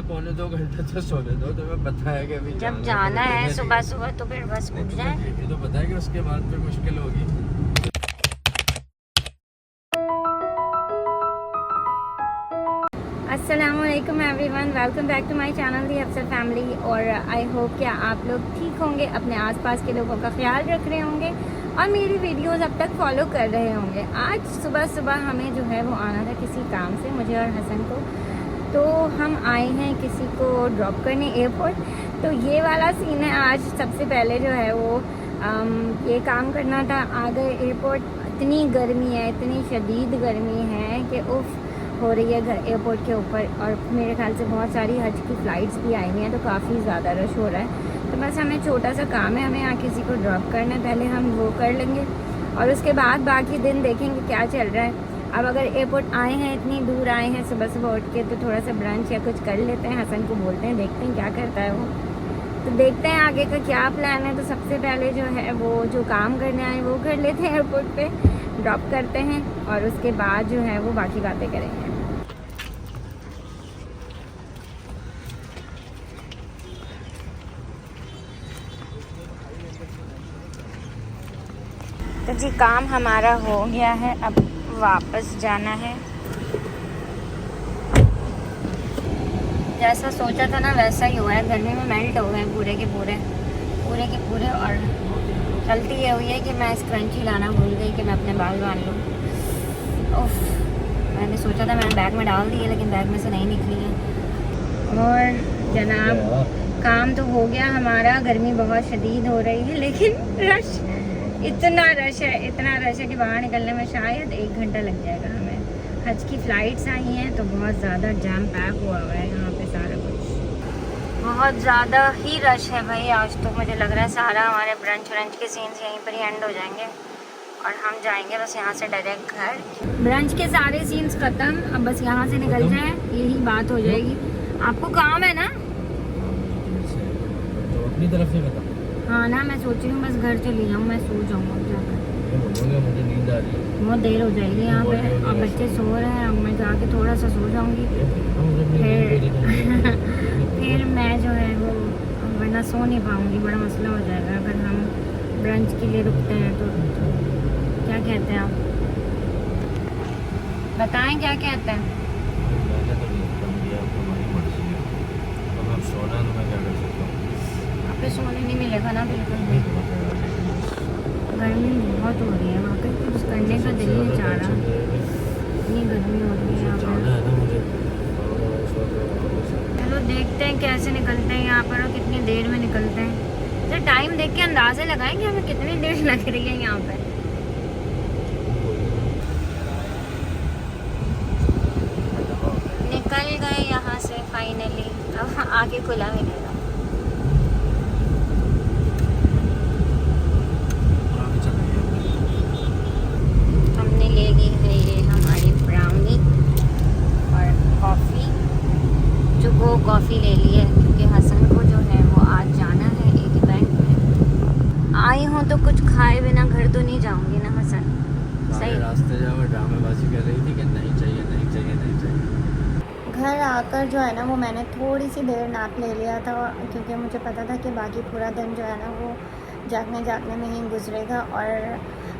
पौने 2 घंटे तो सोने दो। तुम्हें पता है कि अभी जब जाना है सुबह सुबह तो फिर बस उठ जाए। ये तो पता है कि उसके बाद फिर मुश्किल होगी। अस्सलामुअलैकुम everyone, welcome back to my channel the Afsar family. और आई होप कि आप लोग ठीक होंगे, अपने आसपास के लोगों का ख्याल रख रहे होंगे और मेरी वीडियोस अब तक फॉलो कर रहे होंगे। आज सुबह सुबह हमें जो है वो आना था किसी काम से, मुझे और हसन को। तो हम आए हैं किसी को ड्रॉप करने एयरपोर्ट। तो ये वाला सीन है। आज सबसे पहले जो है वो ये काम करना था। आ गए एयरपोर्ट, इतनी गर्मी है, इतनी शदीद गर्मी है कि उफ हो रही है घर एयरपोर्ट के ऊपर। और मेरे ख्याल से बहुत सारी हज की फ़्लाइट्स भी आई हुई हैं, तो काफ़ी ज़्यादा रश हो रहा है। तो बस हमें छोटा सा काम है, हमें यहाँ किसी को ड्रॉप करना है। पहले हम वो कर लेंगे और उसके बाद बाकी दिन देखेंगे क्या चल रहा है। अब अगर एयरपोर्ट आए हैं, इतनी दूर आए हैं सुबह सुबह उठ के, तो थोड़ा सा ब्रंच या कुछ कर लेते हैं। हसन को बोलते हैं, देखते हैं क्या करता है वो। तो देखते हैं आगे का क्या प्लान है। तो सबसे पहले जो है वो जो काम करने आए वो कर लेते हैं, एयरपोर्ट पे ड्रॉप करते हैं और उसके बाद जो है वो बाकी बातें करेंगे। तो जी काम हमारा हो गया है, अब वापस जाना है। जैसा सोचा था ना वैसा ही हुआ है, गर्मी में मेल्ट हो गए पूरे के पूरे। और गलती ये हुई है कि मैं स्क्रंची लाना भूल गई कि मैं अपने बाल बांध लूँ। उफ, मैंने सोचा था मैंने बैग में डाल दी है, लेकिन बैग में से नहीं निकली है। और जनाब काम तो हो गया हमारा। गर्मी बहुत शदीद हो रही है, लेकिन रश इतना रश है कि बाहर निकलने में शायद 1 घंटा लग जाएगा हमें। हज की फ़्लाइट्स आई हैं तो बहुत ज़्यादा जैम पैक हुआ है यहाँ पे सारा कुछ। बहुत ज़्यादा ही रश है भाई आज तो। मुझे लग रहा है सारा हमारे ब्रंच के सीन्स यहीं पर ही एंड हो जाएंगे और हम जाएंगे बस यहाँ से डायरेक्ट घर। ब्रंच के सारे सीन्स ख़त्म, अब बस यहाँ से निकल जाए, यही बात हो जाएगी। आपको काम है ना? तो अपनी तरफ से बता। हाँ ना, मैं सोच रही हूँ बस घर चली जाऊँ, मैं सो जाऊँगा जाकर। मुझे नींद आ रही है, बहुत देर हो जाएगी यहाँ पे और बच्चे सो रहे हैं। अब मैं जाके थोड़ा सा सो जाऊँगी, फिर मैं जो है वो वरना सो नहीं पाऊँगी, बड़ा मसला हो जाएगा अगर हम ब्रंच के लिए रुकते हैं तो। क्या कहते हैं आप, बताएं क्या कहते हैं? मैंने तो नहीं कर दिया, तुम्हारी मर्जी है। अब आप सोना तो मैं क्या कर सकता हूँ। वहाँ पे सोने नहीं मिलेगा ना बिल्कुल भी, गर्मी बहुत हो रही है वहाँ पे, कुछ करने का दिल नहीं चाह रहा, इतनी गर्मी हो रही है यहाँ पे। चलो देखते हैं कैसे निकलते हैं यहाँ पर और कितनी देर में निकलते हैं। तो टाइम देख के अंदाज़े लगाएं कि हमें कितनी देर लग रही है यहाँ पे। निकल गए यहाँ से फाइनली, अब आगे खुला मिलेगा। हमने ले ली है ये हमारी ब्राउनी और कॉफ़ी, जो वो कॉफ़ी ले ली है क्योंकि हसन को जो है वो आज जाना है एक इवेंट में। आई हूँ तो कुछ खाए बिना घर तो नहीं जाऊँगी ना हसन। सही रास्ते जाओ ड्रामेबाजी कर रही थी कि नहीं चाहिए। घर आकर जो है ना वो मैंने थोड़ी सी देर नैप ले लिया था, क्योंकि मुझे पता था कि बाकी पूरा दिन जो है ना वो जागने में ही गुजरेगा। और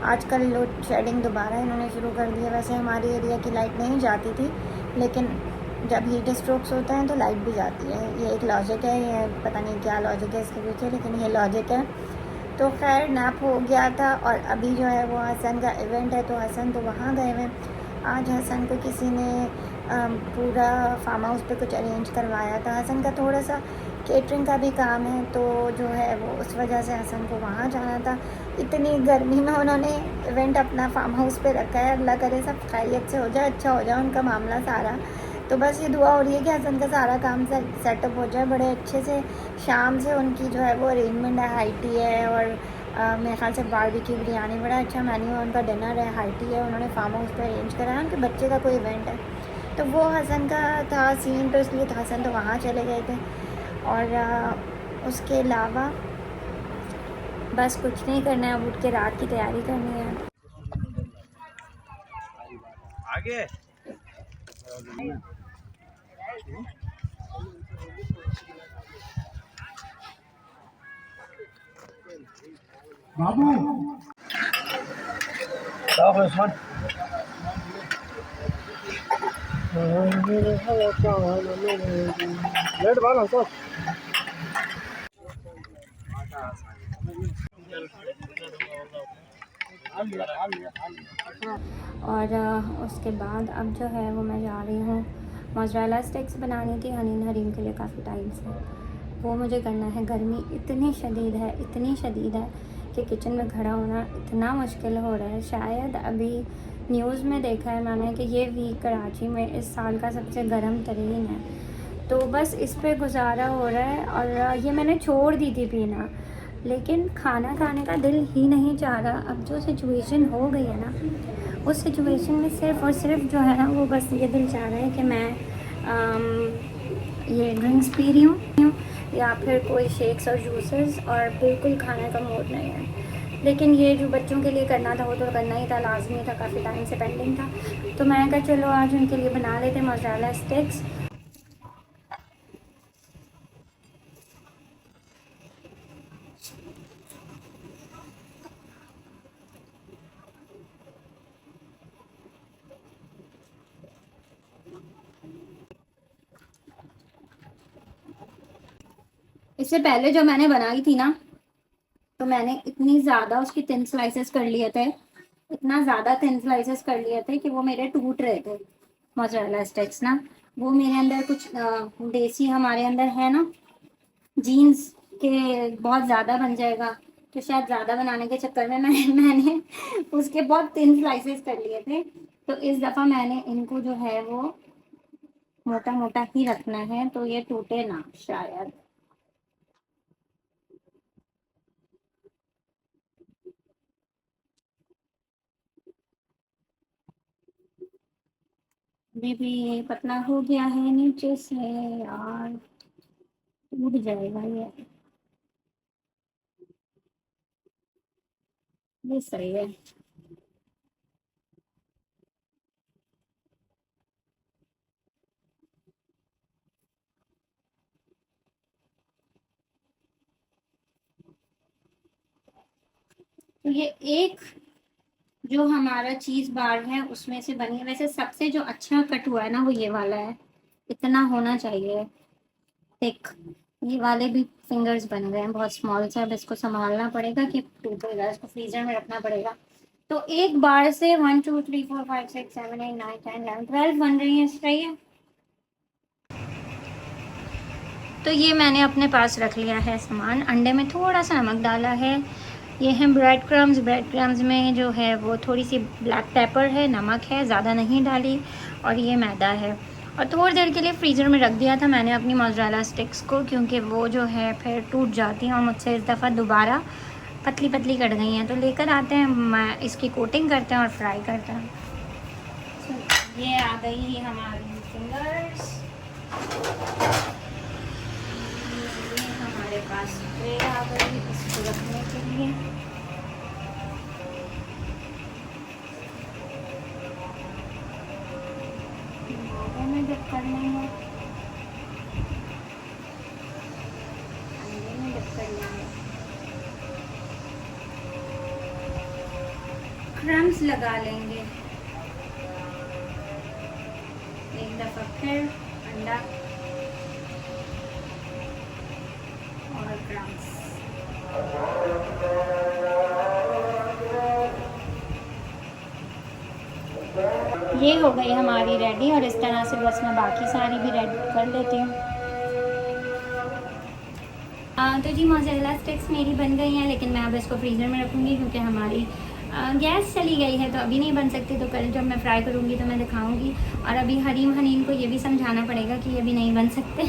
आजकल लोड शेडिंग दोबारा इन्होंने शुरू कर दी है। वैसे हमारी एरिया की लाइट नहीं जाती थी, लेकिन जब हीट स्ट्रोक्स होते हैं तो लाइट भी जाती है। ये एक लॉजिक है, ये पता नहीं क्या लॉजिक है इसके पीछे, लेकिन ये लॉजिक है। तो खैर नैप हो गया था और अभी जो है वो हसन का इवेंट है, तो हसन तो वहाँ गए हुए। आज हसन को किसी ने पूरा फार्म हाउस पे कुछ अरेंज करवाया था। हसन का थोड़ा सा केटरिंग का भी काम है, तो जो है वो उस वजह से हसन को वहाँ जाना था। इतनी गर्मी में उन्होंने इवेंट अपना फार्म हाउस पे रखा है। अल्लाह करे सब खैरियत से हो जाए, अच्छा हो जाए उनका मामला सारा। तो बस ये दुआ हो रही है कि हसन का सारा काम सेटअप हो जाए बड़े अच्छे से। शाम से उनकी जो है वो अरेंजमेंट है, हाई टी है और मेरे ख्याल से बारबेक्यू बिरयानी, बड़ा अच्छा मेन्यू है उनका। डिनर है, हाई टी है, उन्होंने फार्म हाउस पे अरेंज करा है। उनके बच्चे का कोई इवेंट है, तो वो हसन का था सीन, तो इसलिए तो हसन तो वहाँ चले गए थे। और उसके अलावा बस कुछ नहीं करना है, अब उठ के रात की तैयारी करनी है। आगे बाबू क्या है उस्मान? लेट वाला तो और उसके बाद अब जो है वो मैं जा रही हूँ, मोज़रेला स्टिक्स बनानी थी हनीन हरीम के लिए काफ़ी टाइम से, वो मुझे करना है। गर्मी इतनी शदीद है, इतनी शदीद है कि किचन में खड़ा होना इतना मुश्किल हो रहा है। शायद अभी न्यूज़ में देखा है मैंने कि ये वीक कराची में इस साल का सबसे गर्म तरीन है, तो बस इस पे गुजारा हो रहा है। और ये मैंने छोड़ दी थी पीना, लेकिन खाना खाने का दिल ही नहीं चाह रहा। अब जो सिचुएशन हो गई है ना, उस सिचुएशन में सिर्फ़ और सिर्फ जो है ना वो बस ये दिल चाह रहा है कि मैं ये ड्रिंक्स पी रही हूँ या फिर कोई शेक्स और जूसेस, और बिल्कुल खाने का मूड नहीं है। लेकिन ये जो बच्चों के लिए करना था वो तो करना ही था, लाजमी था, काफ़ी टाइम से पेंडिंग था। तो मैंने कहा चलो आज उनके लिए बना लेते मोज़रेला स्टिक्स। इससे पहले जो मैंने बनाई थी ना, तो मैंने इतनी ज़्यादा उसकी थिन स्लाइसेस कर लिए थे, इतना ज़्यादा थिन स्लाइसेस कर लिए थे कि वो मेरे टूट रहे थे मोज़रेला स्टिक्स ना। वो मेरे अंदर कुछ देसी हमारे अंदर है ना जीन्स के, बहुत ज़्यादा बन जाएगा, तो शायद ज़्यादा बनाने के चक्कर में मैंने उसके बहुत थिन स्लाइसेस कर लिए थे। तो इस दफ़ा मैंने इनको जो है वो मोटा मोटा ही रखना है, तो ये टूटे ना शायद। अभी भी ये पतला हो गया है नीचे से यार, टूट जाएगा ये सही है। तो ये एक जो हमारा चीज़ बार है उसमें से बनी है। वैसे सबसे जो अच्छा कट हुआ है ना वो ये वाला है, इतना होना चाहिए थिक। ये वाले भी फिंगर्स बन गए हैं बहुत स्मॉल से, अब इसको संभालना पड़ेगा कि टूटेगा, इसको फ्रीजर में रखना पड़ेगा। तो एक बार से 1 2 3 4 5 6 7 8 9 10 11 12 बन रही है, सही है। तो ये मैंने अपने पास रख लिया है सामान। अंडे में थोड़ा सा नमक डाला है, ये हैं ब्रेड क्रम्स। ब्रेड क्रम्स में जो है वो थोड़ी सी ब्लैक पेपर है, नमक है, ज़्यादा नहीं डाली, और ये मैदा है। और थोड़ी देर के लिए फ्रीज़र में रख दिया था मैंने अपनी मोज़रेला स्टिक्स को, क्योंकि वो जो है फिर टूट जाती हैं और मुझसे इस दफ़ा दोबारा पतली पतली कट गई हैं। तो लेकर आते हैं, मैं इसकी कोटिंग करते हैं और फ्राई करते हैं। ये आ गई हमारी फिंगर्स, हमारे पास ट्रे आ गई इसको रखने के लिए। में डिप करना है, अंडे में डिप करना है, क्रम्स लगा लेंगे एक दफ़ा, फिर अंडा और क्रम्स। ये हो गई हमारी रेडी, और इस तरह से बस मैं बाकी सारी भी रेडी कर लेती हूँ। तो जी मोज़रेला स्टिक्स मेरी बन गई हैं, लेकिन मैं अब इसको फ्रीज़र में रखूँगी क्योंकि हमारी गैस चली गई है, तो अभी नहीं बन सकती। तो कल जब मैं फ्राई करूँगी तो मैं दिखाऊँगी। और अभी हरीम हनीन को ये भी समझाना पड़ेगा कि ये भी नहीं बन सकते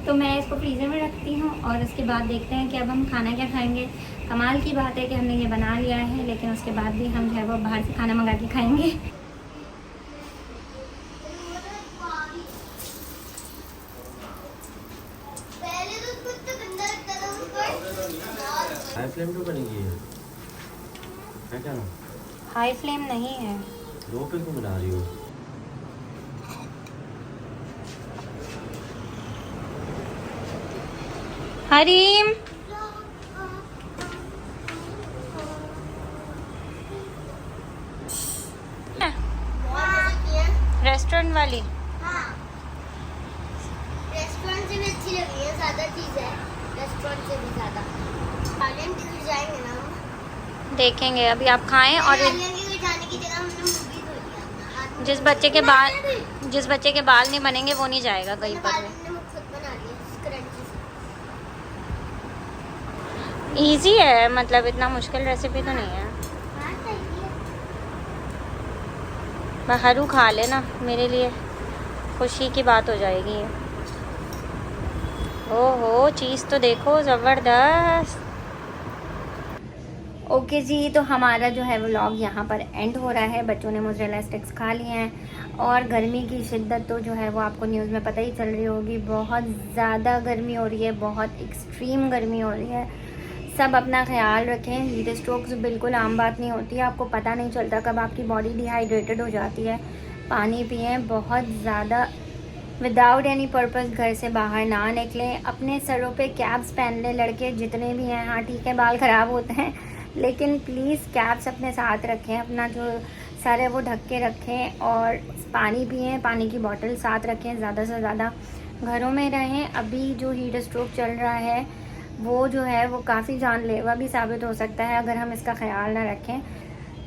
तो मैं इसको फ्रीज़र में रखती हूँ, और उसके बाद देखते हैं कि अब हम खाना क्या खाएँगे। कमाल की बात है कि हमने ये बना लिया है, लेकिन उसके बाद भी हम जो है वो बाहर से खाना मंगा के खाएँगे। हाई फ्लेम पे बनेगी है क्या ना? हाई फ्लेम नहीं है, लो पे क्यों बना रही हो? हरीम रेस्टोरेंट वाली? हाँ, रेस्टोरेंट से भी अच्छी लगी है, ज़्यादा चीज़ है रेस्टोरेंट से भी ज़्यादा। हार्लेम के लिए जाएंगे ना हम? देखेंगे, अभी आप खाएं। और हार्लेम के लिए जाने की जगह हमने मूवी धो लिया अपना। जिस बच्चे के बाल नहीं बनेंगे वो नहीं जाएगा कहीं पर भी। हमने मुझ खुद बना लिया क्रंची से। इजी है, मतलब इतना मुश्किल रेसिपी तो नहीं है। हाँ, सही है। बाहरू खा लेना, मेरे लिए खुशी की बात हो जाएगी ये। ओहो, चीज़ तो देखो ज़बरदस्त। ओके जी, तो हमारा जो है व्लॉग यहाँ पर एंड हो रहा है। बच्चों ने मोज़रेला स्टिक्स खा लिए हैं और गर्मी की शिद्दत तो जो है वो आपको न्यूज़ में पता ही चल रही होगी। बहुत ज़्यादा गर्मी हो रही है, बहुत एक्सट्रीम गर्मी हो रही है। सब अपना ख्याल रखें। हीट स्ट्रोक्स बिल्कुल आम बात नहीं होती है, आपको पता नहीं चलता कब आपकी बॉडी डिहाइड्रेटेड हो जाती है। पानी पिएं बहुत ज़्यादा। विदाउट एनी पर्पस घर से बाहर ना निकलें। अपने सरों पे कैप्स पहन लें, लड़के जितने भी हैं। हाँ ठीक है, बाल ख़राब होते हैं, लेकिन प्लीज़ कैप्स अपने साथ रखें, अपना जो सर है वो ढक के रखें। और पानी पिएं, पानी की बोतल साथ रखें, ज़्यादा से ज़्यादा घरों में रहें। अभी जो हीट स्ट्रोक चल रहा है वो जो है वो काफ़ी जानलेवा भी साबित हो सकता है अगर हम इसका ख्याल ना रखें।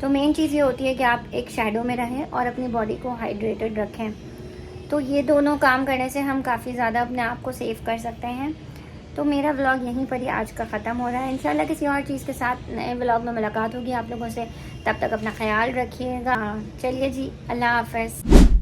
तो मेन चीज़ ये होती है कि आप एक शैडो में रहें और अपनी बॉडी को हाइड्रेटेड रखें। तो ये दोनों काम करने से हम काफ़ी ज़्यादा अपने आप को सेव कर सकते हैं। तो मेरा व्लॉग यहीं पर ही आज का ख़त्म हो रहा है। इंशाल्लाह किसी और चीज़ के साथ नए व्लॉग में मुलाकात होगी आप लोगों से। तब तक अपना ख्याल रखिएगा। चलिए जी, अल्लाह हाफ़िज़।